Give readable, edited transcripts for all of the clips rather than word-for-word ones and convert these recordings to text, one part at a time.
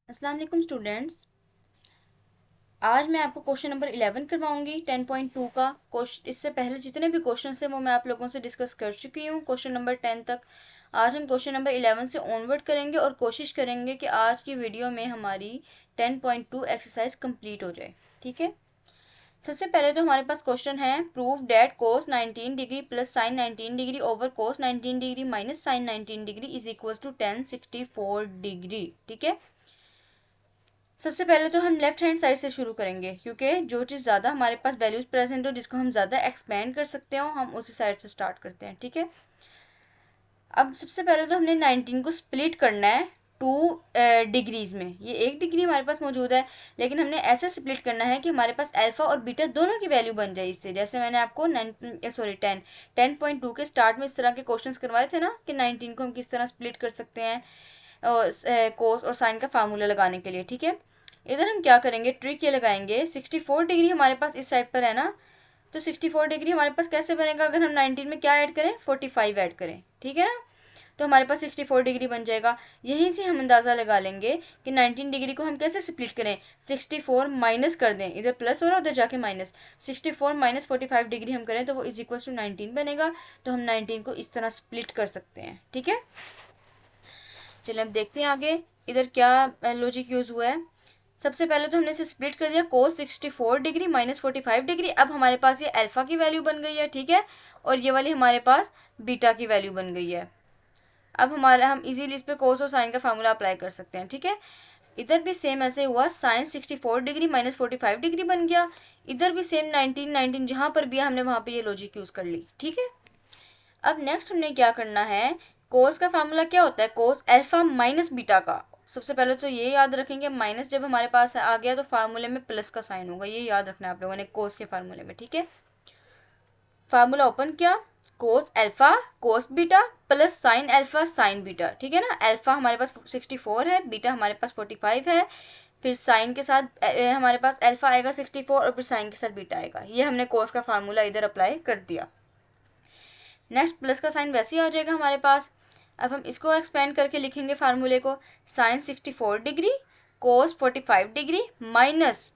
अस्सलाम वालेकुम स्टूडेंट्स। आज मैं आपको क्वेश्चन नंबर 11 करवाऊंगी 10.2 का क्वेश्चन। इससे पहले जितने भी क्वेश्चन हैं वो मैं आप लोगों से डिस्कस कर चुकी हूँ क्वेश्चन नंबर 10 तक। आज हम क्वेश्चन नंबर 11 से ऑनवर्ड करेंगे और कोशिश करेंगे कि आज की वीडियो में हमारी 10.2 एक्सरसाइज कंप्लीट हो जाए। ठीक है, सबसे पहले तो हमारे पास क्वेश्चन है, prove that cos 19 degree plus sine 19 degree over cos 19 degree minus sine 19 degree is equal to 1064 degree. ठीक है, सबसे पहले तो हम लेफ्ट हैंड साइड से शुरू करेंगे, क्योंकि जो चीज़ ज़्यादा हमारे पास वैल्यूज प्रेजेंट हो, जिसको हम ज़्यादा एक्सपेंड कर सकते हो, हम उसी साइड से स्टार्ट करते हैं। ठीक है, अब सबसे पहले तो हमने 19 को स्प्लिट करना है टू डिग्रीज में। ये एक डिग्री हमारे पास मौजूद है, लेकिन हमने ऐसे स्प्लिट करना है कि हमारे पास अल्फा और बीटा दोनों की वैल्यू बन जाए इससे। जैसे मैंने आपको 10.2 के स्टार्ट में इस तरह के क्वेश्चंस करवाए थे ना, कि 19 को हम किस तरह स्प्लिट कर सकते हैं कोस और साइन का फार्मूला लगाने के लिए। ठीक है, इधर हम क्या करेंगे, ट्रिक ये लगाएंगे, 64 डिग्री हमारे पास इस साइड पर है ना, तो 64 डिग्री हमारे पास कैसे बनेगा, अगर हम 19 में क्या ऐड करें, 45 ऐड करें। ठीक है ना, तो हमारे पास 64 डिग्री बन जाएगा। यहीं से हम अंदाज़ा लगा लेंगे कि 19 डिग्री को हम कैसे स्प्लिट करें। 64 माइनस कर दें, इधर प्लस हो रहा है उधर जाके माइनस, 64 माइनस 45 डिग्री हम करें तो वो इज इक्वल टू 19 बनेगा। तो हम 19 को इस तरह स्प्लिट कर सकते हैं। ठीक है, चलिए अब देखते हैं आगे इधर क्या लॉजिक यूज हुआ है। सबसे पहले तो हमने इसे स्प्लिट कर दिया, कोस 64 डिग्री माइनस 45 डिग्री। अब हमारे पास ये अल्फा की वैल्यू बन गई है। ठीक है, और ये वाली हमारे पास बीटा की वैल्यू बन गई है। अब हमारा हम इजीली इस पे कोस और साइन का फार्मूला अप्लाई कर सकते हैं। ठीक है, इधर भी सेम ऐसे हुआ, साइन 64 डिग्री माइनस 45 डिग्री बन गया। इधर भी सेम 19 जहां पर भी है हमने वहां पे ये लॉजिक यूज कर ली। ठीक है, अब नेक्स्ट हमने क्या करना है, कोस का फार्मूला क्या होता है, कोस अल्फा माइनस बीटा का। सबसे पहले तो ये याद रखेंगे, माइनस जब हमारे पास आ गया तो फार्मूले में प्लस का साइन होगा, ये याद रखना है आप लोगों ने कोस के फार्मूले में। ठीक है, फार्मूला ओपन किया, कोस alpha cos beta plus sine alpha sine beta. ठीक है ना, अल्फा हमारे पास 64 है, बीटा हमारे पास 45 है, फिर साइन के साथ हमारे पास अल्फा आएगा 64 और फिर साइन के साथ बीटा आएगा। ये हमने कोस का फार्मूला इधर अप्लाई कर दिया। नेक्स्ट प्लस का साइन वैसे ही आ जाएगा हमारे पास। अब हम इसको एक्सपेंड करके लिखेंगे फार्मूले को, sine 64 degree cos 45 degree minus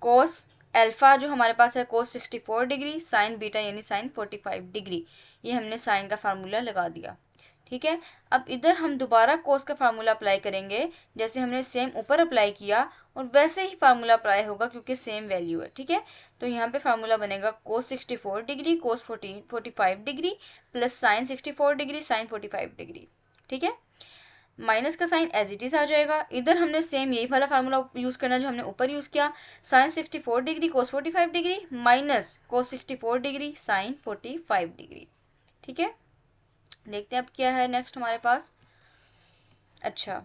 cos alpha जो हमारे पास है कोस 64 डिग्री साइन बीटा यानी साइन 45 डिग्री। ये हमने साइन का फार्मूला लगा दिया। ठीक है, अब इधर हम दोबारा कोस का फार्मूला अप्लाई करेंगे, जैसे हमने सेम ऊपर अप्लाई किया और वैसे ही फार्मूला अप्लाई होगा क्योंकि सेम वैल्यू है। ठीक है, तो यहाँ पे फार्मूला बनेगा कोस 64 degree cos 45 degree plus sine 64 degree sine 45 degree. ठीक है, माइनस का साइन एज इट इज आ जाएगा। इधर हमने सेम यही वाला फार्मूला यूज करना जो हमने ऊपर यूज किया, sine 64 degree cos 45 degree minus cos 64 degree sine 45 degree. ठीक है, देखते हैं अब क्या है नेक्स्ट हमारे पास। अच्छा,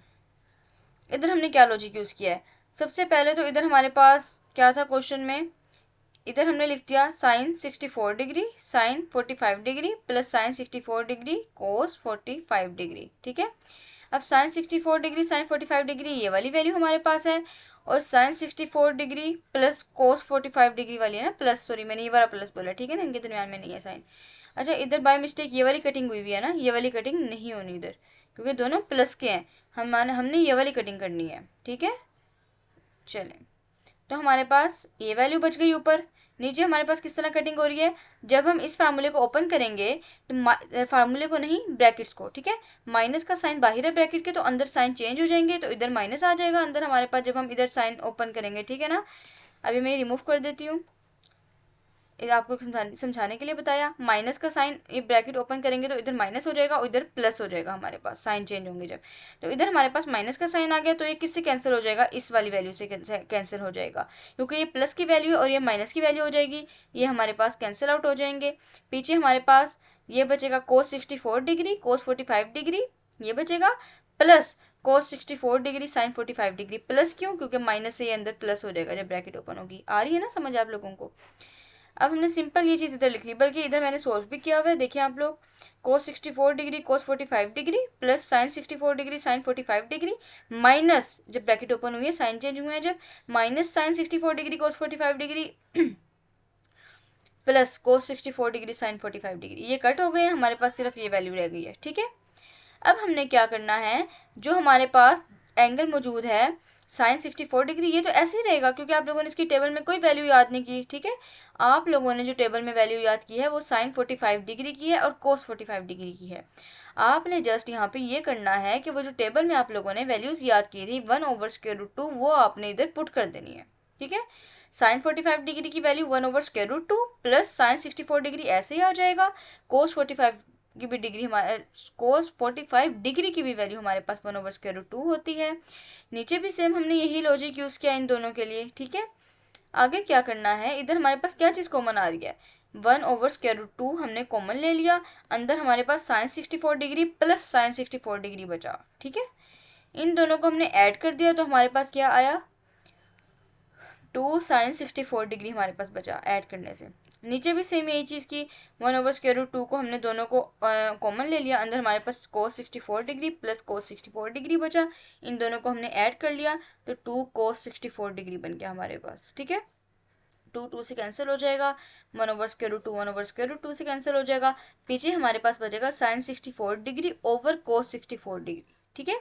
इधर हमने क्या लॉजिक यूज किया है, सबसे पहले तो इधर हमारे पास क्या था क्वेश्चन में, इधर हमने लिख दिया sine 64 degree sine 45 degree plus sine 64 degree cos 45 degree. ठीक है, अब साइन 64 डिग्री साइन 45 डिग्री ये वाली वैल्यू हमारे पास है, और sine 64 degree plus cos 45 degree वाली है ना, प्लस सॉरी मैंने ये वाला प्लस बोला। ठीक है ना, इनके दरमियान में नहीं है साइन। अच्छा, इधर बाय मिस्टेक ये वाली कटिंग हुई हुई है ना, ये वाली कटिंग नहीं होनी इधर, क्योंकि दोनों प्लस के हैं। हमने ये वाली कटिंग करनी है। ठीक है, चलें, तो हमारे पास ये वैल्यू बच गई ऊपर। नीचे हमारे पास किस तरह कटिंग हो रही है, जब हम इस फार्मूले को ओपन करेंगे तो फार्मूले को नहीं ब्रैकेट्स को। ठीक है, माइनस का साइन बाहर है ब्रैकेट के, तो अंदर साइन चेंज हो जाएंगे, तो इधर माइनस आ जाएगा अंदर हमारे पास जब हम इधर साइन ओपन करेंगे। ठीक है ना, अभी मैं रिमूव कर देती हूँ, आपको समझाने के लिए बताया। माइनस का साइन ये ब्रैकेट ओपन करेंगे तो इधर माइनस हो जाएगा और इधर प्लस हो जाएगा, हमारे पास साइन चेंज होंगे जब। तो इधर हमारे पास माइनस का साइन आ गया, तो ये किससे कैंसिल हो जाएगा, इस वाली वैल्यू से कैंसिल हो जाएगा, क्योंकि ये प्लस की वैल्यू और ये माइनस की वैल्यू हो जाएगी, ये हमारे पास कैंसिल आउट हो जाएंगे। पीछे हमारे पास ये बचेगा कोस 64 डिग्री कोस 45 डिग्री ये बचेगा, plus cos 64 degree sine 45 degree. Plus क्यों, क्योंकि माइनस से ये अंदर प्लस हो जाएगा जब ब्रैकेट ओपन होगी। आ रही है ना समझ आप लोगों को। अब हमने सिंपल ये चीज़ इधर लिख ली, बल्कि इधर मैंने सोल्व भी किया हुआ है, देखिए आप लोग, cos 64 degree cos 45 degree plus sine 64 degree sine 45 degree minus जब ब्रैकेट ओपन हुई है साइन चेंज हुए हैं जब, minus sine 64 degree cos 45 degree plus cos 64 degree sine 45 degree. ये कट हो गए, हमारे पास सिर्फ ये वैल्यू रह गई है। ठीक है, अब हमने क्या करना है, जो हमारे पास एंगल मौजूद है साइन 64 डिग्री, ये तो ऐसे ही रहेगा क्योंकि आप लोगों ने इसकी टेबल में कोई वैल्यू याद नहीं की, ठीक है। आप लोगों ने जो टेबल में वैल्यू याद की है वो साइन 45 डिग्री की है और कोस 45 डिग्री की है। आपने जस्ट यहाँ पे ये करना है कि वो जो टेबल में आप लोगों ने वैल्यूज याद की थी 1/√2 वो आपने इधर पुट कर देनी है, ठीक है। साइन 45 डिग्री की वैल्यू 1/√2 प्लस साइन 64 डिग्री ऐसे ही आ जाएगा। कोस 45 की भी डिग्री हमारे कोस 45 डिग्री की भी वैल्यू हमारे पास 1/√2 होती है। नीचे भी सेम हमने यही लॉजिक यूज किया इन दोनों के लिए, ठीक है। आगे क्या करना है, इधर हमारे पास क्या चीज कॉमन आ रही है, 1/√2 हमने कॉमन ले लिया, अंदर हमारे पास sine 64 degree plus sine 64 degree बचा, ठीक है। इन दोनों को हमने ऐड कर दिया तो हमारे पास क्या आया, 2 साइन 64 डिग्री हमारे पास बचा ऐड करने से। नीचे भी सेम यही चीज़ की 1/√2 को हमने दोनों को कॉमन ले लिया, अंदर हमारे पास कोस 64 डिग्री प्लस कोस 64 डिग्री बचा, इन दोनों को हमने ऐड कर लिया तो 2 कोस 64 डिग्री बन गया हमारे पास, ठीक है। 2 से कैंसिल हो जाएगा, 1/√2 से कैंसिल हो जाएगा, पीछे हमारे पास बचेगा साइन 64 डिग्री ओवर कोस 64 डिग्री, ठीक है।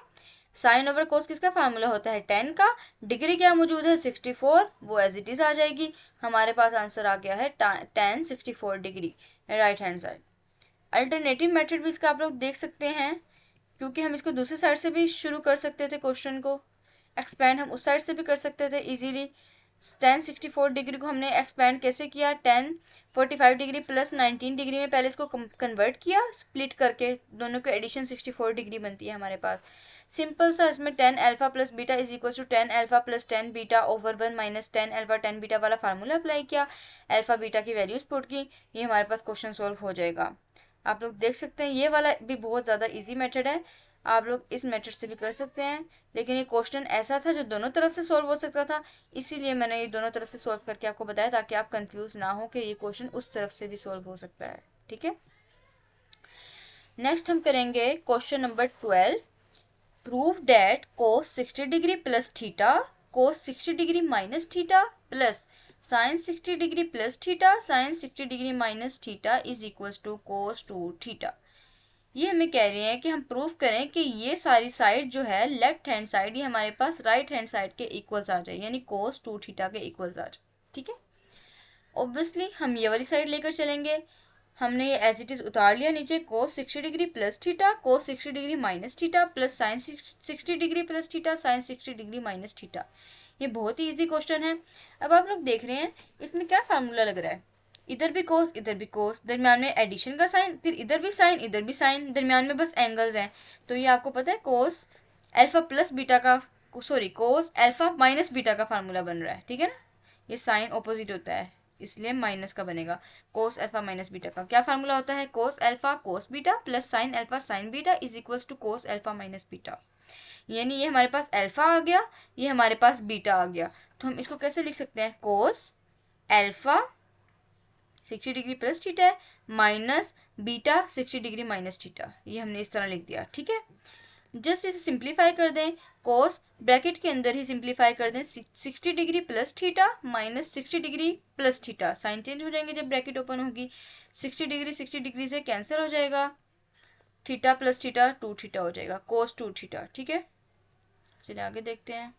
साइन ओवर कोस किसका फार्मूला होता है, 10 का, डिग्री क्या मौजूद है 64, वो एज इट इज आ जाएगी। हमारे पास आंसर आ गया है tan 64 degree right hand side. Alternative method भी इसका आप लोग देख सकते हैं, क्योंकि हम इसको दूसरी साइड से भी शुरू कर सकते थे, क्वेश्चन को एक्सपेंड हम उस साइड से भी कर सकते थे इजीली। tan 64 डिग्री को हमने एक्सपेंड कैसे किया, tan 45 डिग्री प्लस 19 डिग्री में पहले इसको कन्वर्ट किया, स्प्लिट करके दोनों के एडिशन 64 डिग्री बनती है हमारे पास। सिंपल सा इसमें tan alpha plus beta is equal to tan alpha plus tan beta over 1 minus tan alpha tan beta वाला फार्मूला अप्लाई किया, अल्फा बीटा की वैल्यूज पुट की, ये हमारे पास क्वेश्चन सोल्व हो जाएगा। आप लोग देख सकते हैं ये वाला भी बहुत ज़्यादा इजी मेथड है, आप लोग इस मेथड से भी कर सकते हैं, लेकिन ये क्वेश्चन ऐसा था जो दोनों तरफ से सॉल्व हो सकता था, इसीलिए मैंने ये दोनों तरफ से सॉल्व करके आपको बताया ताकि आप कंफ्यूज ना हो कि ये क्वेश्चन उस तरफ से भी सॉल्व हो सकता है, ठीक है। नेक्स्ट हम करेंगे question number 12, prove that cos 60 degree plus theta cos 60 degree minus theta plus sine 60 degree plus theta sine 60 degree minus theta is equal to cos 2 theta. ये हमें कह रहे हैं कि हम प्रूफ करें कि ये सारी साइड जो है लेफ्ट हैंड साइड ये हमारे पास राइट हैंड साइड के इक्वल्स आ जाए, यानी कोस 2 थीटा के इक्वल्स आ जाए, ठीक है। ऑब्वियसली हम ये वाली साइड लेकर चलेंगे, हमने ये एज इट इज उतार लिया नीचे, कोस 60 degree plus theta cos 60 degree minus theta plus sine 60 degree plus theta sine 60 degree minus theta. ये बहुत ही इजी क्वेश्चन है। अब आप लोग देख रहे हैं इसमें क्या फार्मूला लग रहा है, इधर भी कोस इधर भी कोस, दरम्यान में एडिशन का साइन, फिर इधर भी साइन इधर भी साइन, दरम्यान में बस एंगल्स हैं। तो ये आपको पता है कोस अल्फा प्लस बीटा का सॉरी कोस अल्फा माइनस बीटा का फार्मूला बन रहा है, ठीक है ना। ये साइन ऑपोजिट होता है इसलिए माइनस का बनेगा, कोस अल्फा माइनस बीटा का क्या फार्मूला होता है, cos alpha cos beta plus sine alpha sine beta is equals to cos alpha minus beta. यानी ये हमारे पास अल्फा आ गया, ये हमारे पास बीटा आ गया, तो हम इसको कैसे लिख सकते हैं, cos alpha 60 degree plus theta है minus beta 60 degree minus theta, ये हमने इस तरह लिख दिया, ठीक है। जस्ट इसे सिंप्लीफाई कर दें, कोस ब्रैकेट के अंदर ही सिंप्लीफाई कर दें, 60 degree plus theta minus 60 degree plus theta, sign change हो जाएंगे जब ब्रैकेट ओपन होगी, 60 डिग्री से कैंसिल हो जाएगा, थीटा प्लस थीटा 2 थीटा हो जाएगा, कोस 2 थीटा, ठीक है। चलिए आगे देखते हैं।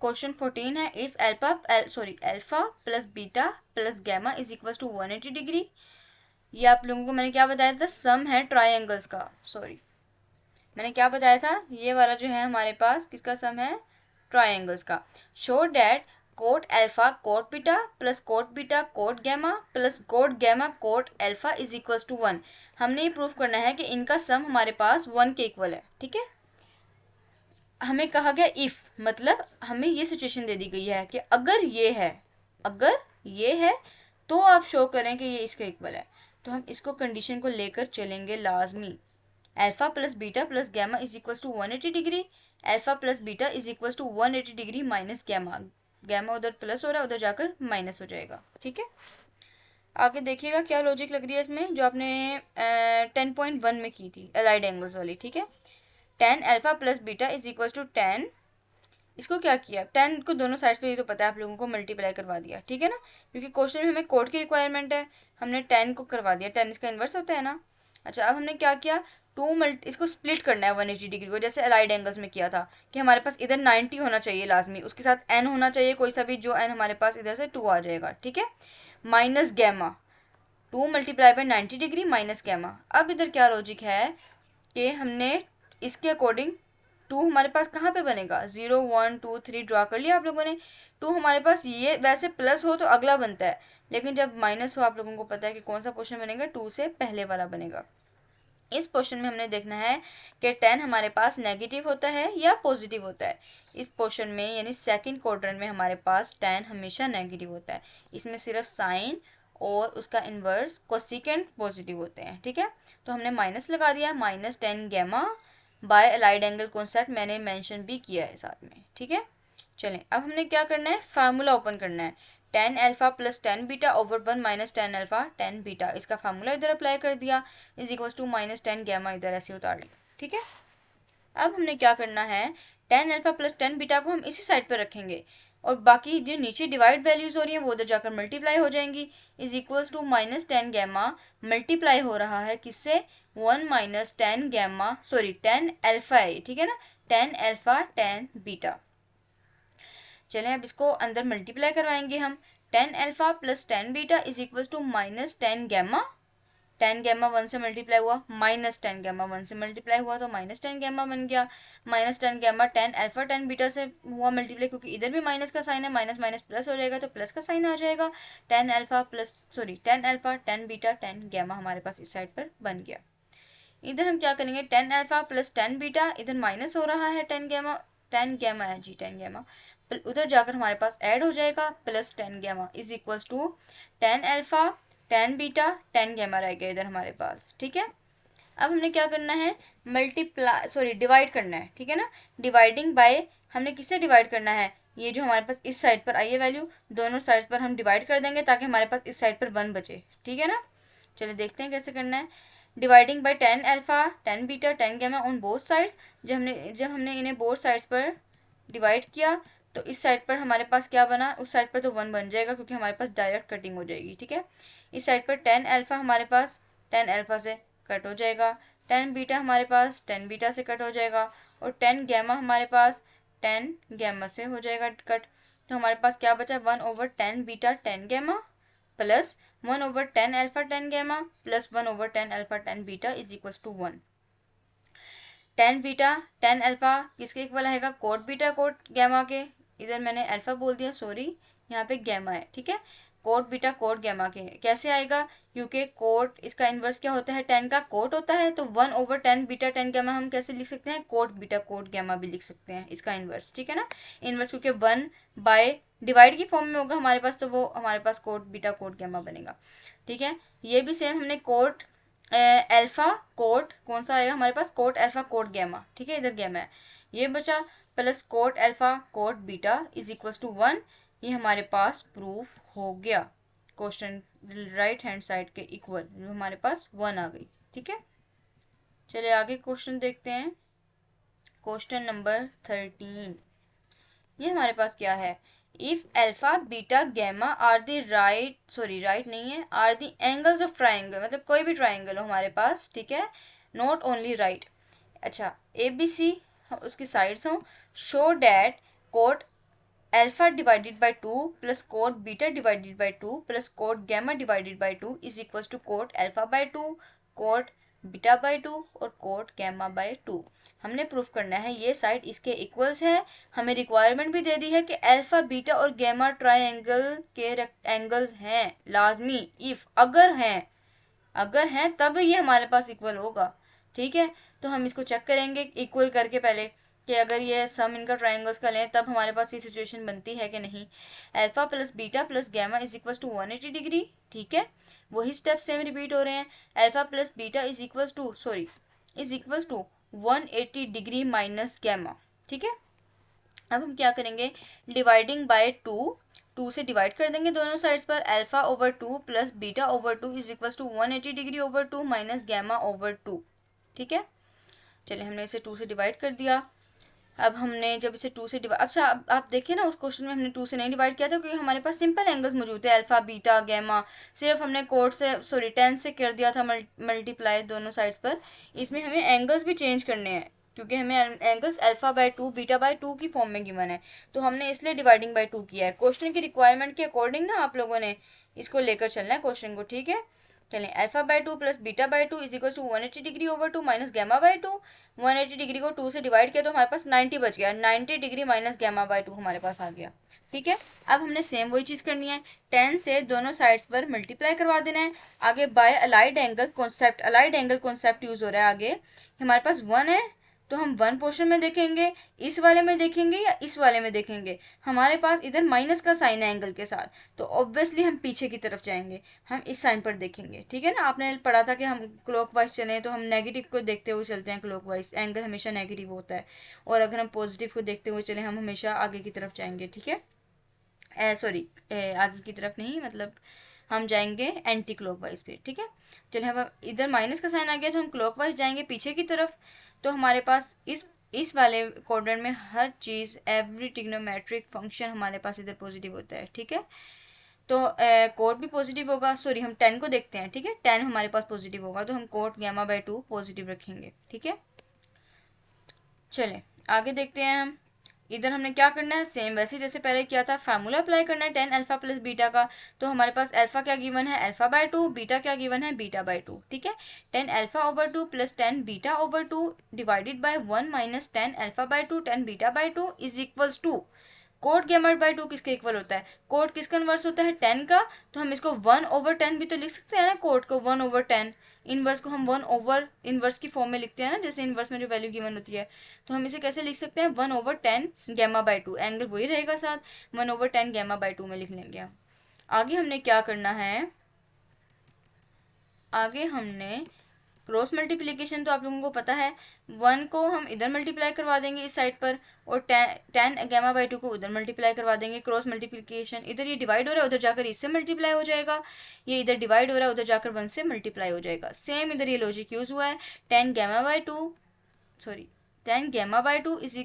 क्वेश्चन 14 है, if alpha plus beta plus gamma is equal to 180 degree. ये आप लोगों को मैंने क्या बताया था, सम है ट्राइंगल्स का, सॉरी मैंने क्या बताया था, ये वाला जो है हमारे पास किसका सम है, ट्राइंगल्स का। Show that cot alpha cot beta plus cot beta cot gamma plus cot gamma cot alpha is equal to 1। हमने ये प्रूफ करना है कि इनका सम हमारे पास 1 के इक्वल है, ठीक है। हमें कहा गया इफ, मतलब हमें ये सिचुएशन दे दी गई है कि अगर ये है तो आप शो करें कि ये इसके इक्वल है, तो हम इसको कंडीशन को लेकर चलेंगे लाजमी। Alpha plus beta plus gamma is equal to 180 degree, alpha plus beta is equal to 180 degree minus gamma, gamma उधर प्लस हो रहा है उधर जाकर माइनस हो जाएगा, ठीक है। आगे देखिएगा क्या लॉजिक लग रही है इसमें जो आपने 10.1 में की थी अलाइड एंगल्स वाली, ठीक है। tan alpha plus beta is equal to tan इसको क्या किया, 10 को दोनों साइड्स पे, ये तो पता है आप लोगों को, मल्टीप्लाई करवा दिया, ठीक है ना, क्योंकि क्वेश्चन में हमें कोड की रिक्वायरमेंट है, हमने 10 को करवा दिया, 10 इसका इन्वर्स होता है ना। अच्छा, अब हमने क्या किया, इसको स्प्लिट करना है 180 डिग्री को, जैसे अलाइड एंगल्स में किया था कि हमारे पास इधर 90 होना चाहिए लाजमी, उसके साथ एन होना चाहिए कोई सा भी, जो एन हमारे पास इधर से 2 आ जाएगा, ठीक है, minus gamma, 2 multiply by 90 degree minus gamma. अब इधर क्या लॉजिक है कि हमने इसके अकॉर्डिंग 2 हमारे पास कहाँ पे बनेगा, 0 1 2 3 ड्रा कर लिया आप लोगों ने। 2 हमारे पास, ये वैसे प्लस हो तो अगला बनता है, लेकिन जब माइनस हो आप लोगों को पता है कि कौन सा क्वेश्चन बनेगा, 2 से पहले वाला बनेगा। इस क्वेश्चन में हमने देखना है कि 10 हमारे पास नेगेटिव होता है या पॉजिटिव होता है। इस क्वेश्चन में यानी सेकंड क्वाड्रेंट में हमारे पास 10 हमेशा नेगेटिव होता है, इसमें सिर्फ साइन और उसका इन्वर्स कोसेकेंट पॉजिटिव होते हैं, ठीक है। तो हमने माइनस लगा दिया, -10 gamma by allied angle concept मैंने मेंशन भी किया है साथ में, ठीक है। चलें, अब हमने क्या करना है, फार्मूला ओपन करना है, 10 alpha plus 10 beta over 1 minus 10 alpha 10 beta, इसका फार्मूला इधर अप्लाई कर दिया, इज इक्वल टू -10 गैमा इधर ऐसे उतार लिया, ठीक है। अब हमने क्या करना है, 10 अल्फा प्लस 10 बीटा को हम इसी साइड पर रखेंगे और बाकी जो नीचे डिवाइड वैल्यूज हो रही हैं वो उधर जाकर मल्टीप्लाई हो जाएंगी, is equals to -10 gamma multiply हो रहा है किससे, 1 माइनस 10 गैमा, सॉरी 10 अल्फा है, ठीक है ना, 10 अल्फा 10 बीटा। चलें, अब इसको अंदर मल्टीप्लाई करवाएंगे हम, 10 alpha plus 10 beta is equals to -10 gamma, 10 gamma 1 से मल्टीप्लाई हुआ, -10 गैमा 1 से मल्टीप्लाई हुआ तो -10 गैमा बन गया, -10 गैमा 10 अल्फा 10 बीटा से हुआ मल्टीप्लाई, क्योंकि इधर भी माइनस का साइन है, माइनस माइनस प्लस हो जाएगा तो प्लस का साइन आ जाएगा, 10 अल्फा 10 बीटा 10 गैमा हमारे पास इस साइड पर बन गया। इधर हम क्या करेंगे, 10 अल्फा प्लस 10 बीटा, इधर माइनस हो रहा है 10 गैमा है जी, 10 गैमा उधर जाकर हमारे पास ऐड हो जाएगा plus 10 gamma is equals to 10 alpha 10 beta 10 gamma रह गया इधर हमारे पास, ठीक है। अब हमने क्या करना है, डिवाइड करना है, ठीक है ना, डिवाइडिंग बाय, हमने किससे डिवाइड करना है, ये जो हमारे पास इस साइड पर आई है वैल्यू, दोनों साइड्स पर हम डिवाइड कर देंगे ताकि हमारे पास इस साइड पर 1 बचे, ठीक है ना। चलिए देखते हैं कैसे करना है, dividing by 10 alpha 10 beta 10 gamma on both sides, जब हमने इन्हें बोथ साइड्स पर डिवाइड किया तो इस साइड पर हमारे पास क्या बना, उस साइड पर तो 1 बन जाएगा क्योंकि हमारे पास डायरेक्ट कटिंग हो जाएगी, ठीक है। इस साइड पर 10 अल्फा हमारे पास 10 अल्फा से कट हो जाएगा, 10 बीटा हमारे पास 10 बीटा से कट हो जाएगा और 10 गैमा हमारे पास 10 गैमा से हो जाएगा कट, तो हमारे पास क्या बचा, 1/10 beta 10 gamma plus 1/10 alpha 10 gamma plus 1/10 alpha 10 beta is equals to 1। 10 beta 10 alpha किसके इक्वल आएगा, कोट बीटा कोट गैमा के, इधर मैंने अल्फा बोल दिया सॉरी, यहाँ पे गैमा है, ठीक है, कोट बीटा कोट गैमा के कैसे आएगा, क्योंकि कोट इसका इन्वर्स क्या होता है, 10 का कोट होता है, तो 1/10 बीटा 10 गैमा हम कैसे लिख सकते हैं, कोट बीटा कोट गैमा भी लिख सकते हैं इसका इन्वर्स, ठीक है ना। इन्वर्स क्योंकि 1 बाय डिवाइड की फॉर्म में होगा हमारे पास, तो वो हमारे पास कोट बीटा कोट गैमा बनेगा, ठीक है। ये भी सेम हमने कोट अल्फा कोट कौन सा आएगा हमारे पास, कोट अल्फा कोट गैमा, ठीक है, इधर गैमा है, ये बचा plus cot alpha cot beta is equals to 1, ये हमारे पास प्रूफ हो गया, क्वेश्चन राइट हैंड साइड के इक्वल जो हमारे पास 1 आ गई, ठीक है। चलिए आगे क्वेश्चन देखते हैं, क्वेश्चन नंबर 13, ये हमारे पास क्या है, if alpha beta gamma are the right नहीं है, are the angles of triangle, मतलब कोई भी ट्राइंगल हो हमारे पास, ठीक है, नॉट ओनली राइट, अच्छा ए बी सी उसकी साइड्स हों, show that cot alpha divided by 2 plus cot beta divided by 2 plus cot gamma divided by 2 is equal to cot alpha by 2 cot beta by 2 और coat gamma by 2। हमने proof करना है ये side इसके equals है, हमें requirement भी दे दी है कि अल्फा बीटा और गैमा ट्राइंगल के एंगल्स हैं लाजमी, इफ अगर हैं तब ये हमारे पास इक्वल होगा, ठीक है। तो हम इसको चेक करेंगे इक्वल करके पहले कि अगर ये सम इनका ट्राइंगल्स का लें तब हमारे पास ये सिचुएशन बनती है कि नहीं, alpha plus beta plus gamma is equal to 180 degree, ठीक है, वही स्टेप सेम रिपीट हो रहे हैं, alpha plus beta is equal to 180 degree minus gamma, ठीक है। अब हम क्या करेंगे, डिवाइडिंग बाय 2 से डिवाइड कर देंगे दोनों साइड्स पर, alpha over 2 plus beta over 2 is equal to 180 degree over 2 minus gamma over 2, ठीक है। चलिए हमने इसे 2 से डिवाइड कर दिया, अब हमने जब इसे 2 से डिवाइड, अच्छा अब आप देखिए ना, उस क्वेश्चन में हमने 2 से नहीं डिवाइड किया था क्योंकि हमारे पास सिंपल एंगल्स मौजूद थे, अल्फा बीटा गैमा। सिर्फ हमने कोड से, सॉरी 10 से कर दिया था मल्टीप्लाई दोनों साइड्स पर। इसमें हमें एंगल्स भी चेंज करने हैं क्योंकि हमें angles alpha by 2 beta by 2 की फॉर्म में गिवन है, तो हमने इसलिए डिवाइडिंग बाय 2 किया है। क्वेश्चन की रिक्वायरमेंट के अकॉर्डिंग ना आप लोगों ने इसको लेकर चलना है क्वेश्चन को, ठीक है। चलें, alpha by 2 plus beta by 2 is equal to 180 degree over 2 minus gamma by 2। 180 degree को 2 से डिवाइड किया तो हमारे पास 90 बच गया, 90 डिग्री माइनस गैमा बाय 2 हमारे पास आ गया, ठीक है। अब हमने सेम वही चीज़ करनी है, 10 से दोनों साइड्स पर मल्टीप्लाई करवा देना है। आगे bye allied angle concept, allied angle concept use हो रहा है। आगे हमारे पास 1 है तो हम 1 पोर्शन में देखेंगे, इस वाले में देखेंगे या इस वाले में देखेंगे। हमारे पास इधर माइनस का साइन है एंगल के साथ, तो ऑब्वियसली हम पीछे की तरफ जाएंगे, हम इस साइन पर देखेंगे, ठीक है ना। आपने पढ़ा था कि हम क्लॉकवाइज चलें तो हम नेगेटिव को देखते हुए चलते हैं, क्लॉकवाइज एंगल हमेशा नेगेटिव होता है, और अगर हम पॉजिटिव को देखते हुए चलें हम हमेशा आगे की तरफ जाएंगे, ठीक है। सॉरी, आगे की तरफ नहीं, मतलब हम जाएंगे एंटी क्लॉकवाइज पे, ठीक है। चलिए, अब इधर माइनस का साइन आ गया तो हम क्लॉकवाइज जाएंगे पीछे की तरफ, तो हमारे पास इस वाले क्वाड्रेंट में हर चीज़, एवरी ट्रिग्नोमेट्रिक फंक्शन हमारे पास इधर पॉजिटिव होता है, ठीक है। तो कोट भी पॉजिटिव होगा, सॉरी हम 10 को देखते हैं, ठीक है। 10 हमारे पास पॉजिटिव होगा तो हम कोट गैमा बाय 2 पॉजिटिव रखेंगे, ठीक है। चलें आगे देखते हैं हम, इधर हमने क्या करना है, सेम वैसे जैसे पहले किया था, फार्मूला अप्लाई करना है 10 अल्फा प्लस बीटा का। तो हमारे पास अल्फा क्या गिवन है, अल्फा बाय 2, बीटा क्या गिवन है, बीटा बाय 2, ठीक है। 10 alpha over 2 plus 10 beta over 2 divided by 1 minus 10 alpha by 2 10 beta by 2 is equals to cot gamma by 2 किसके इक्वल होता है, कोट किसका इनवर्स होता है, 10 का। तो हम इसको 1 ओवर 10 भी तो लिख सकते हैं ना, कोट को 1 ओवर 10, इनवर्स को हम 1 ओवर इनवर्स की फॉर्म में लिखते हैं ना, जैसे इनवर्स में जो वैल्यू गिवन होती है। तो हम इसे कैसे लिख सकते हैं, 1 ओवर 10 गैमा बाय 2, एंगल वही रहेगा साथ, 1 ओवर 10 गैमा बाय 2 में लिख लेंगे हम। आगे हमने क्या करना है, आगे हमने क्रॉस मल्टीप्लिकेशन तो आप लोगों को पता है, 1 को हम इधर मल्टीप्लाई करवा देंगे इस साइड पर, और 10 गैमा बाई 2 को उधर मल्टीप्लाई करवा देंगे। क्रॉस मल्टीप्लिकेशन, इधर ये डिवाइड हो रहा है उधर जाकर इससे मल्टीप्लाई हो जाएगा, ये इधर डिवाइड हो रहा है उधर जाकर 1 से मल्टीप्लाई हो जाएगा। सेम इधर ये लॉजिक यूज हुआ है, 10 gamma by 2, sorry 10 gamma by 2 is,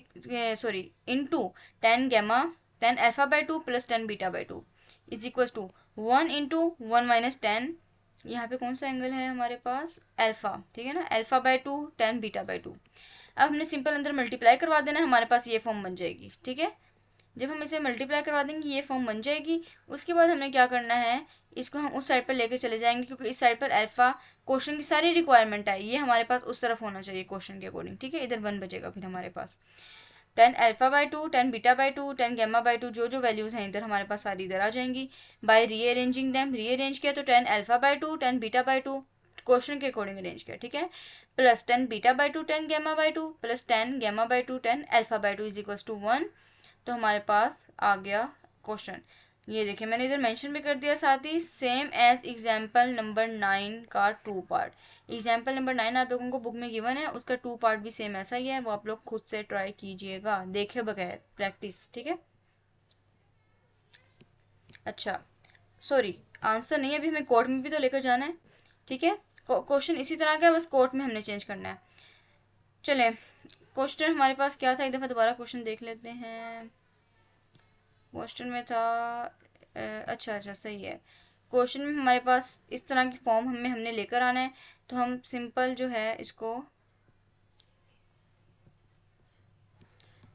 sorry into 10 gamma 10 alpha by 2 plus 10 beta by 2 is equal to 1 into 1 minus 10, यहाँ पे कौन सा एंगल है हमारे पास, अल्फा, ठीक है ना, अल्फा बाय 2 10 बीटा बाय 2। अब हमने सिंपल अंदर मल्टीप्लाई करवा देना है, हमारे पास ये फॉर्म बन जाएगी, ठीक है। जब हम इसे मल्टीप्लाई करवा देंगे ये फॉर्म बन जाएगी। उसके बाद हमने क्या करना है, इसको हम उस साइड पर लेके चले जाएंगे क्योंकि इस साइड पर अल्फा क्वेश्चन की सारी रिक्वायरमेंट है, ये हमारे पास उस तरफ होना चाहिए क्वेश्चन के अकॉर्डिंग, ठीक है। इधर 1 बचेगा फिर हमारे पास 10 alpha by 2 10 beta by 2 10 gamma by 2, जो जो वैल्यूज हैं इधर हमारे पास सारी इधर आ जाएंगी। बाय रीअरेंजिंग दैम, रीअरेंज किया तो 10 alpha by 2 10 beta by 2 question के अकॉर्डिंग अरेंज किया, ठीक है। Plus 10 beta by 2 10 gamma by 2 plus 10 gamma by 2 10 alpha by 2 is equal to 1। तो हमारे पास आ गया क्वेश्चन, ये देखिए मैंने इधर मेंशन भी कर दिया साथ ही, सेम एज एग्जाम्पल नंबर 9 का 2 पार्ट। एग्जाम्पल नंबर 9 आप लोगों को बुक में गिवन है, उसका 2 पार्ट भी सेम ऐसा ही है, वो आप लोग खुद से ट्राई कीजिएगा देखे बगैर, प्रैक्टिस, ठीक है। अच्छा सॉरी, आंसर नहीं है अभी, हमें कोर्ट में भी तो लेकर जाना है, ठीक है। क्वेश्चन इसी तरह का है, बस कोर्ट में हमने चेंज करना है। चले, क्वेश्चन हमारे पास क्या था, एक दफ़ा दोबारा क्वेश्चन देख लेते हैं। क्वेश्चन में था, अच्छा अच्छा सही है, क्वेश्चन में हमारे पास इस तरह की फॉर्म हमने लेकर आना है। तो हम सिंपल जो है इसको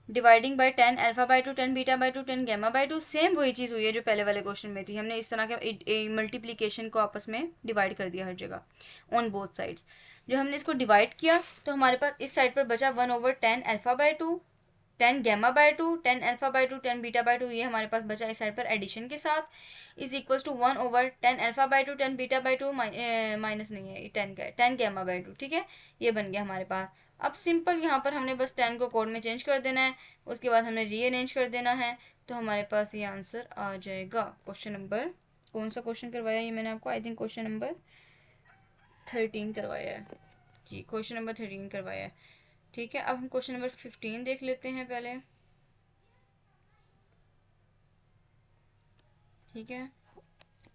dividing by 10 alpha by 2 10 beta by 2 10 gamma by 2, same वही चीज़ हुई है जो पहले वाले क्वेश्चन में थी, हमने इस तरह के मल्टीप्लिकेशन को आपस में डिवाइड कर दिया हर जगह ऑन बोथ साइड्स। जो हमने इसको डिवाइड किया तो हमारे पास इस साइड पर बचा 1 over 10 alpha by 2 10 gamma by 2 10 alpha by 2 10 beta by 2, ये हमारे पास बचा इस साइड पर एडिशन के साथ, is equals to 1 over 10 alpha by 2 10 beta by 2 minus नहीं है, 10 का है, 10 गैमा बाय 2, ठीक है। ये बन गया हमारे पास। अब सिंपल यहाँ पर हमने बस 10 को कोड में चेंज कर देना है, उसके बाद हमने रीअरेंज कर देना है, तो हमारे पास ये आंसर आ जाएगा। क्वेश्चन नंबर, कौन सा क्वेश्चन करवाया ये मैंने आपको, आई थिंक क्वेश्चन नंबर 13 करवाया है जी, क्वेश्चन नंबर 13 करवाया है, ठीक है। अब हम क्वेश्चन नंबर 15 देख लेते हैं पहले, ठीक है।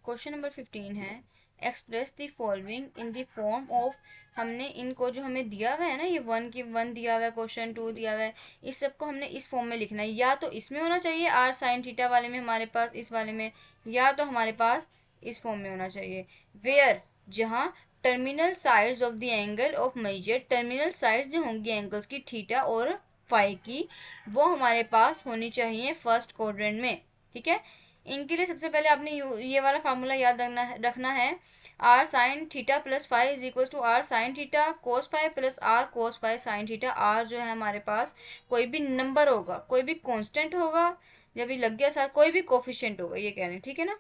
क्वेश्चन नंबर 15 है express the following in the form of, हमने इनको जो हमें दिया हुआ है ना, ये 1 दिया हुआ है, क्वेश्चन 2 दिया हुआ है, इस सब को हमने इस फॉर्म में लिखना है। या तो इसमें होना चाहिए आर साइन थीटा वाले में हमारे पास, इस वाले में, या तो हमारे पास इस फॉर्म में होना चाहिए। वेयर, जहाँ terminal sides of the angle of measure, terminal sides जो होंगी एंगल्स की थीटा और फाई की, वो हमारे पास होनी चाहिए फर्स्ट क्वाड्रेंट में। ठीक है, इनके लिए सबसे पहले आपने ये वाला फार्मूला याद रखना है। R sine theta plus phi is equal to R sine theta cos phi plus R cos five sine theta. आर जो है हमारे पास कोई भी नंबर होगा, कोई भी कांस्टेंट होगा, जब ये लग गया साथ, कोई भी कोफिशिएंट होगा, ये कह रहे हैं। ठीक है ना।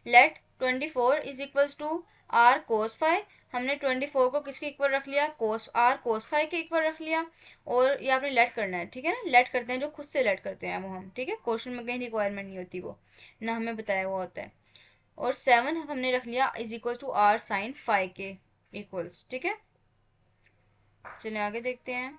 Let 24 is equals to R cos phi, हमने 24 को किसके इक्वल रख लिया, कोस आर कोस फाइव के इक्वल रख लिया। और ये आपने लेट करना है। ठीक है ना, लेट करते हैं जो खुद से लेट करते हैं वो हम। ठीक है, क्वेश्चन में कहीं रिक्वायरमेंट नहीं होती वो, ना हमें बताया हुआ होता है। और 7 हमने रख लिया is equal to R sine phi के इक्वल्स। ठीक है, चलिए आगे देखते हैं।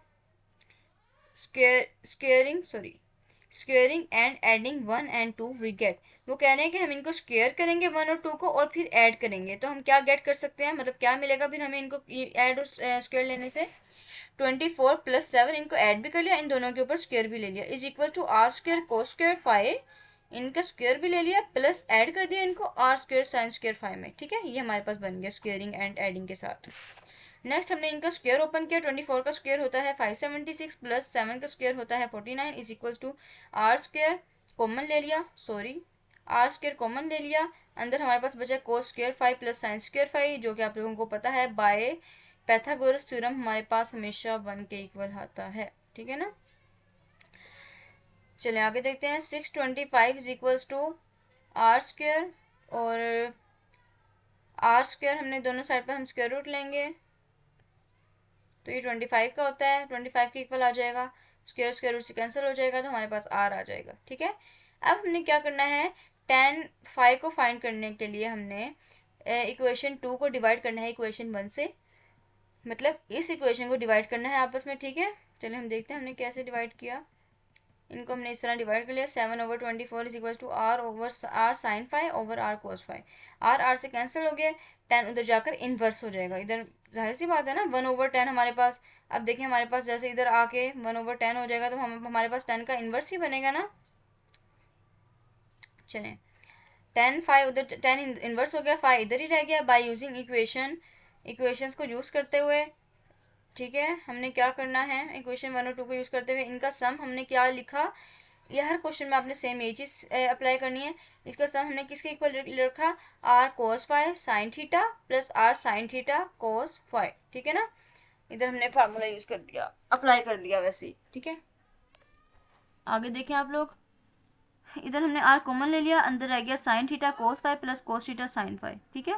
Squaring and adding 1 and 2 we get, वो कह रहे हैं कि हम इनको स्क्वेयर करेंगे 1 और 2 को, और फिर ऐड करेंगे, तो हम क्या गेट कर सकते हैं, मतलब क्या मिलेगा फिर हमें इनको ऐड और स्क्वेयर लेने से। 24 प्लस 7, इनको ऐड भी कर लिया, इन दोनों के ऊपर स्क्वेयर भी ले लिया, is equal to R square cos square phi, इनका स्क्वेयर भी ले लिया, प्लस ऐड कर दिया इनको R square sine square phi में। ठीक है, ये हमारे पास बन गया स्क्वेयरिंग एंड एडिंग के साथ। नेक्स्ट हमने इनका स्क्वायर ओपन किया। 24 का स्क्वायर होता है 576 प्लस 7 का स्क्वायर होता है 49 is equal to R square common ले लिया, आर स्क्वायर कॉमन ले लिया, अंदर हमारे पास बचा cos square 5 plus sine square 5, जो कि आप लोगों को पता है बाय पैथागोरस थ्योरम हमारे पास हमेशा 1 के इक्वल आता है। ठीक है ना। चलिए आगे देखते हैं। 625 is equals to R square, और आर स्क्वायर हमने दोनों साइड पर हम स्क्वायर रूट लेंगे, तो ये 25 का होता है, 25 के इक्वल आ जाएगा, स्क्वायर स्क्वायर रूट से कैंसिल हो जाएगा, तो हमारे पास आर आ जाएगा। ठीक है, अब हमने क्या करना है, tan फाइव को फाइंड करने के लिए हमने इक्वेशन 2 को डिवाइड करना है इक्वेशन 1 से, मतलब इस इक्वेशन को डिवाइड करना है आपस में। ठीक है, चलिए हम देखते हैं हमने कैसे डिवाइड किया। इनको हमने इस तरह डिवाइड कर लिया, 7/24 is equal to R over R sine phi over R cos phi, R से कैंसिल हो गया, 10 उधर जाकर इन्वर्स हो जाएगा, इधर जाहिर सी बात है ना 1/10 हमारे पास। अब देखिए हमारे पास जैसे इधर आके 1/10 हो जाएगा, तो हम हमारे पास 10 का इन्वर्स ही बनेगा ना। चलें, 10 5 उधर 10 इन्वर्स हो गया, 5 इधर ही रह गया। बाय यूजिंग इक्वेशंस को यूज़ करते हुए, ठीक है, हमने क्या करना है, इक्वेशन 1 और 2 को यूज़ करते हुए इनका सम हमने क्या लिखा, ये हर क्वेश्चन में आपने सेम यही चीज़ अप्लाई करनी है। इसका सम हमने किसके इक्वल रखा, R cos five sine theta plus R sine theta cos phi. ठीक है ना, इधर हमने फार्मूला यूज़ कर दिया, अप्लाई कर दिया वैसे ही। ठीक है, आगे देखें आप लोग, इधर हमने आर कॉमन ले लिया, अंदर रह गया sign theta cos phi plus cos theta sine phi. ठीक है,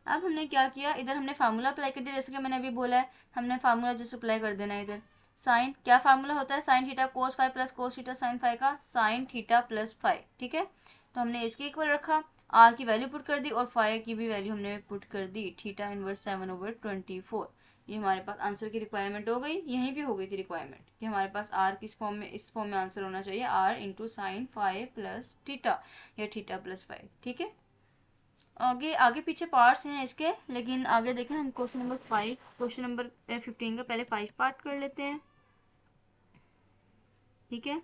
अब हमने क्या किया, इधर हमने फार्मूला अप्लाई कर दिया, जैसे कि मैंने अभी बोला है, हमने फार्मूला जैसे अप्लाई कर देना है। इधर साइन क्या फार्मूला होता है, sine theta cos phi plus cos theta sine five का, साइन थीटा प्लस फाइव। ठीक है, तो हमने इसके इक्वल रखा, आर की वैल्यू पुट कर दी और फाइव की भी वैल्यू हमने पुट कर दी, थीटा इनवर्स 7/24। ये हमारे पास आंसर की रिक्वायरमेंट हो गई, यहीं भी हो गई थी रिक्वायरमेंट कि हमारे पास आर किस फॉर्म में, इस फॉर्म में आंसर होना चाहिए, R into sine phi plus theta या थीटा प्लस फाइव। ठीक है, आगे आगे पीछे पार्ट्स हैं इसके, लेकिन आगे देखें हम क्वेश्चन नंबर 5, क्वेश्चन नंबर 15 का पहले 5 पार्ट कर लेते हैं। ठीक है,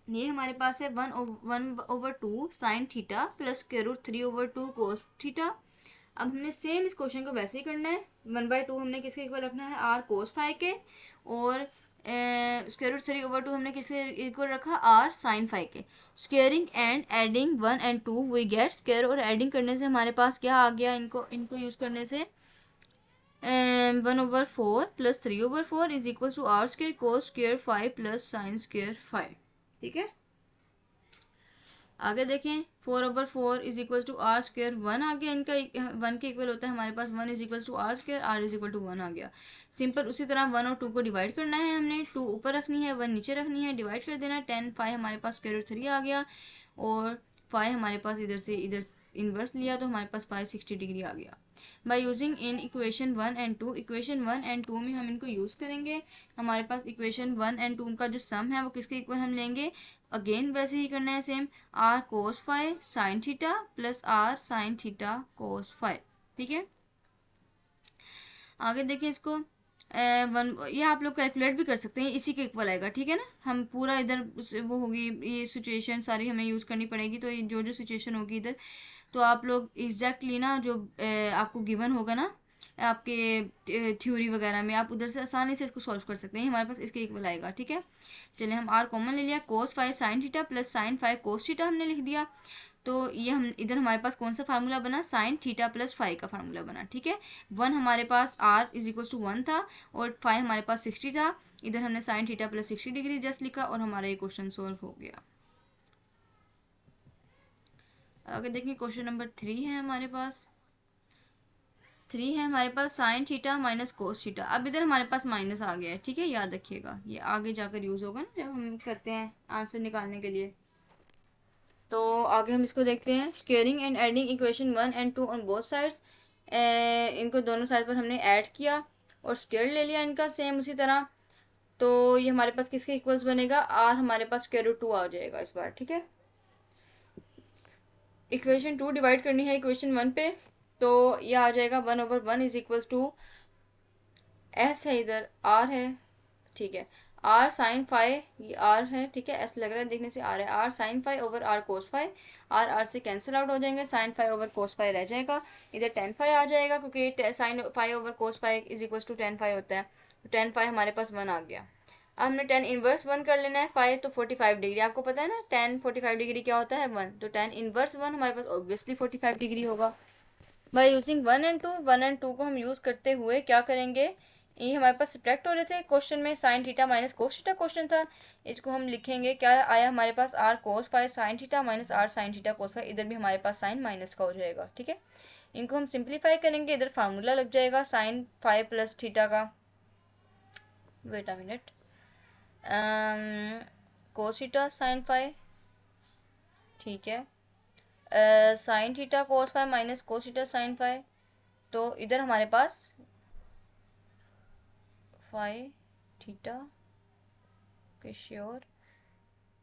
ये हमारे पास है 1/2 sine theta plus square root 3/2 cos theta. अब हमने सेम इस क्वेश्चन को वैसे ही करना है, 1/2 हमने किसके इक्वल रखना है, आर कोस फाइव के, और स्क्वायर रूट 3/2 हमने किसके इक्वल रखा, आर साइन फाइव के। Squaring and adding 1 and 2 we get, square और एडिंग करने से हमारे पास क्या आ गया, इनको यूज़ करने से 1/4 plus 3/4 is equal to R square cos square phi plus sine square phi. ठीक है, आगे देखें, 4/4 is equal to R square, 1 आ गया, इनका 1 के इक्वल होता है हमारे पास, 1 is equal to R square, R is equal to 1 आ गया। सिंपल उसी तरह 1 और 2 को डिवाइड करना है हमने, 2 ऊपर रखनी है 1 नीचे रखनी है, डिवाइड कर देना। 10 5 हमारे पास स्क्वेयर रूट 3 आ गया, और 5 हमारे पास इधर से इधर इन्वर्स लिया, तो हमारे पास 560 डिग्री आ गया। By using in equation 1 and 2, equation 1 and 2 में हम इनको यूज़ करेंगे। हमारे पास इक्वेशन 1 and 2 का जो सम है वो किसके इक्वल हम लेंगे, अगेन वैसे ही करना है same, R cos five sine theta plus R sine theta cos phi. ठीक है, आगे देखिए इसको वन, ये आप लोग कैलकुलेट भी कर सकते हैं, इसी के इक्वल आएगा। ठीक है ना, हम पूरा इधर वो होगी, ये सिचुएशन सारी हमें यूज़ करनी पड़ेगी, तो जो जो सिचुएशन होगी इधर, तो आप लोग एग्जैक्टली ना जो आपको गिवन होगा ना आपके थ्योरी वगैरह में, आप उधर से आसानी से इसको सॉल्व कर सकते हैं, हमारे पास इसके इक्वल आएगा। ठीक है, चलिए हम आर कॉमन ले लिया, cos five sine theta plus sine five cos theta हमने लिख दिया। तो ये हम इधर हमारे पास कौन सा फार्मूला बना, साइन थीटा प्लस फाइव का फार्मूला बना। ठीक है, वन हमारे पास R is equal to one था और फाइव हमारे पास 60 था, इधर हमने sine theta plus 60 degree just लिखा और हमारा ये क्वेश्चन सोल्व हो गया। आगे देखिए क्वेश्चन नंबर 3 है हमारे पास, sine theta minus cos theta. अब इधर हमारे पास माइनस आ गया है। ठीक है, याद रखिएगा, ये आगे जाकर यूज़ होगा ना जब हम करते हैं आंसर निकालने के लिए। तो आगे हम इसको देखते हैं, squaring and adding equation 1 and 2 on both sides. इनको दोनों साइड पर हमने ऐड किया और स्क्वेयर ले लिया इनका सेम उसी तरह। तो ये हमारे पास किसके इक्वल्स बनेगा, आर हमारे पास स्क्वेयर रूट 2 आ जाएगा इस बार। ठीक है, इक्वेशन 2 डिवाइड करनी है इक्वेशन 1 पे, तो ये आ जाएगा 1/1 इज इक्वल्स टू, एस है इधर आर है। ठीक है, आर साइन फाइव, ये आर है। ठीक है, ऐसा लग रहा है देखने से आर है, R sine phi over R cos phi, R R से कैंसिल आउट हो जाएंगे, sine phi over cos phi रह जाएगा, इधर टेन फाइव आ जाएगा क्योंकि sine phi over cos phi is equal to tan phi होता है, तो टेन फाइव हमारे पास वन आ गया। अब हमने टेन इनवर्स वन कर लेना है, फाइव तो 45 डिग्री, आपको पता है ना टेन 45 डिग्री क्या होता है, वन, तो टेन इनवर्स वन हमारे पास ऑब्वियसली 45 डिग्री होगा। By using one and two को हम यूज़ करते हुए क्या करेंगे, ये हमारे पास सब्ट्रैक्ट हो रहे थे क्वेश्चन में, sine theta minus cos theta question था, इसको हम लिखेंगे क्या आया हमारे पास, R cos five sine theta minus R sine theta cos five, इधर भी हमारे पास साइन माइनस का हो जाएगा। ठीक है, इनको हम सिंप्लीफाई करेंगे, इधर फार्मूला लग जाएगा साइन फाइव प्लस थीटा का, wait a minute, cos theta sine phi. ठीक है, sine theta cos phi minus cos theta sine phi, तो इधर हमारे पास फाइव थीटा के श्योर,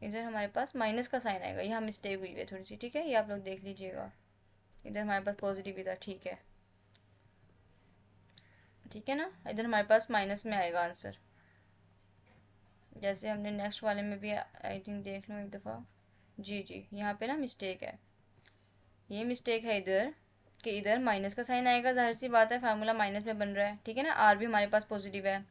इधर हमारे पास माइनस का साइन आएगा, यहाँ मिस्टेक हुई है थोड़ी सी। ठीक है, ये आप लोग देख लीजिएगा, इधर हमारे पास पॉजिटिव ही था। ठीक है, ठीक है ना, इधर हमारे पास माइनस में आएगा आंसर, जैसे हमने नेक्स्ट वाले में भी आई थिंक देख लूँ एक दफ़ा। जी जी, यहाँ पे ना मिस्टेक है, ये मिस्टेक है इधर कि इधर माइनस का साइन आएगा, जाहिर सी बात है फार्मूला माइनस में बन रहा है। ठीक है ना, आर भी हमारे पास पॉजिटिव है,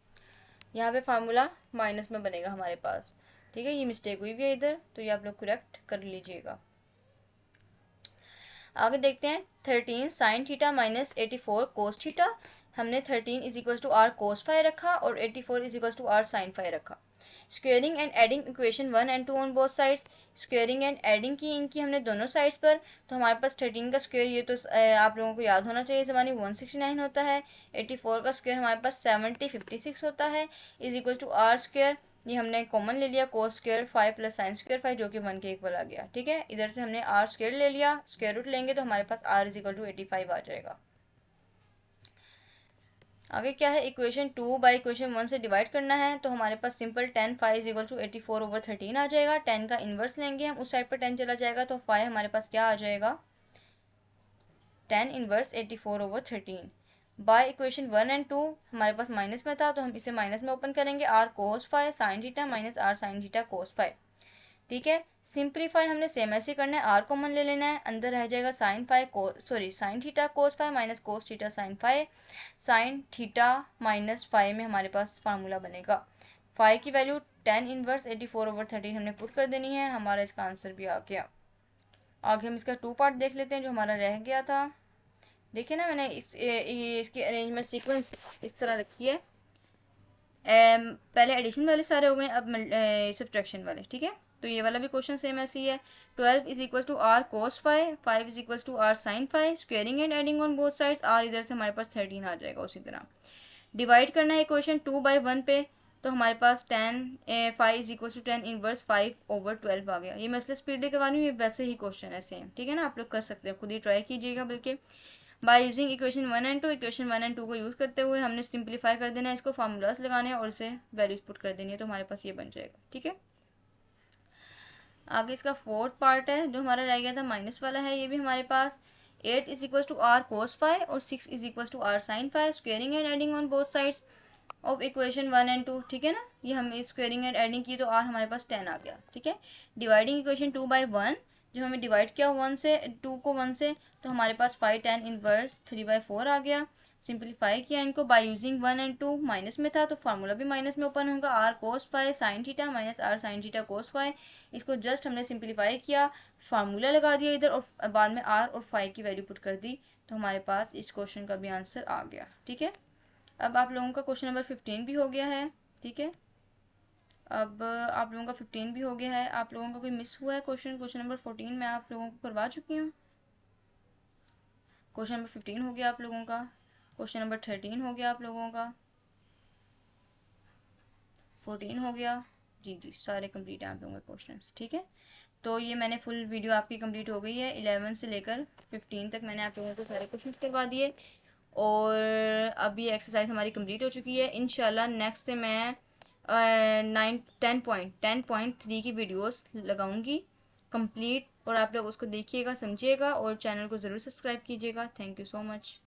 यहाँ पे फार्मूला माइनस में बनेगा हमारे पास। ठीक है, ये मिस्टेक हुई भी है इधर, तो ये आप लोग करेक्ट कर लीजिएगा। आगे देखते हैं, 13 sine theta minus 84 cos theta, हमने 13 is equal to R cos five रखा और 84 is equal to R sine five रखा। Squaring and adding equation 1 and 2 on both sides, squaring and adding की इनकी हमने दोनों साइड्स पर, तो हमारे पास 13 का स्क्वेयर, ये तो आप लोगों को याद होना चाहिए, ज़मानी 169 होता है, 84 का स्क्वेयर हमारे पास 56 होता है, is equal to R square, ये हमने कॉमन ले लिया cos square phi plus sine square phi जो कि 1 के इक्वल आ गया। ठीक है, इधर से हमने आर स्क्वेयर ले लिया, स्क्वेयर रूट लेंगे तो हमारे पास आर इज इक्वल टू 85 आ जाएगा। आगे क्या है, इक्वेशन 2 बाई इक्वेशन 1 से डिवाइड करना है, तो हमारे पास simple 10 five is equal to 84 over 13 आ जाएगा, 10 का इन्वर्स लेंगे हम, उस साइड पर 10 चला जाएगा तो 5 हमारे पास क्या आ जाएगा, 10 inverse 84 over 13। By equation 1 and 2 हमारे पास माइनस में था, तो हम इसे माइनस में ओपन करेंगे, R cos five sine theta minus R sine theta cos phi. ठीक है, सिंप्लीफाई हमने सेम ऐसे करना है, आर कॉमन ले लेना है, अंदर रह जाएगा साइन फाइव को sorry sine theta cos phi minus cos theta sine five, sine theta minus five में हमारे पास फार्मूला बनेगा, फाइव की वैल्यू 10 इनवर्स 84 ओवर 13 हमने पुट कर देनी है, हमारा इसका आंसर भी आ गया। आगे हम इसका 2 पार्ट देख लेते हैं जो हमारा रह गया था। देखिए ना, मैंने इसकी अरेंजमेंट सीक्वेंस इस तरह रखी है, पहले एडिशन वाले सारे हो गए, अब सब्ट्रैक्शन वाले। ठीक है, तो ये वाला भी क्वेश्चन सेम ऐसी है, 12 is equal to R cos phi, 5 is equal to R sine phi, squaring and adding on both sides, R इधर से हमारे पास 13 आ जाएगा। उसी तरह डिवाइड करना है इक्वेशन 2 बाई 1 पे, तो हमारे पास 10 five is equal to 10 inverse 5 over 12 आ गया। ये मैं इसलिए स्पीड करवा रही हूँ, ये वैसे ही क्वेश्चन है सेम। ठीक है ना, आप लोग कर सकते हैं, खुद ही ट्राई कीजिएगा। बल्कि by using equation 1 and 2, equation 1 and 2 को यूज़ करते हुए हमने सिंप्लीफाई कर देना है, इसको फार्मूलास लगाने हैं और इसे वैल्यूज पुट कर देनी है, तो हमारे पास ये बन जाएगा। ठीक है, आगे इसका फोर्थ पार्ट है जो हमारा रह गया था माइनस वाला है, ये भी हमारे पास 8 is equal to R cos phi और 6 is equal to R sine phi, squaring and adding on both sides of equation 1 and 2, ठीक है ना। ये हम स्क्वेयरिंग एंड एडिंग की तो आर हमारे पास 10 आ गया, ठीक है। डिवाइडिंग इक्वेशन 2/1, जब हमें डिवाइड किया 1 से 2 को 1 से, तो हमारे पास 5 tan इनवर्स 3/4 आ गया। सिंप्लीफाई किया इनको बाय यूजिंग 1 एंड 2, माइनस में था तो फार्मूला भी माइनस में ओपन होगा, R cos phi sine theta minus R sine theta cos phi. इसको जस्ट हमने सिंप्लीफाई किया, फार्मूला लगा दिया इधर और बाद में आर और फाई की वैल्यू पुट कर दी, तो हमारे पास इस क्वेश्चन का भी आंसर आ गया, ठीक है। अब आप लोगों का क्वेश्चन नंबर 15 भी हो गया है, ठीक है। अब आप लोगों का 15 भी हो गया है। आप लोगों का कोई मिस हुआ है क्वेश्चन? क्वेश्चन नंबर 14 मैं आप लोगों को करवा चुकी हूँ। क्वेश्चन नंबर 15 हो गया आप लोगों का, क्वेश्चन नंबर 13 हो गया आप लोगों का, 14 हो गया। जी जी, सारे कंप्लीट हैं आप लोगों के क्वेश्चन, ठीक है। तो ये मैंने फुल वीडियो आपकी कंप्लीट हो गई है, 11 से लेकर 15 तक मैंने आप लोगों को सारे क्वेश्चन करवा दिए और अब ये एक्सरसाइज हमारी कंप्लीट हो चुकी है। इंशाल्लाह नेक्स्ट से मैं 10.3 की वीडियोस लगाऊंगी कंप्लीट, और आप लोग उसको देखिएगा, समझिएगा और चैनल को ज़रूर सब्सक्राइब कीजिएगा। Thank you so much.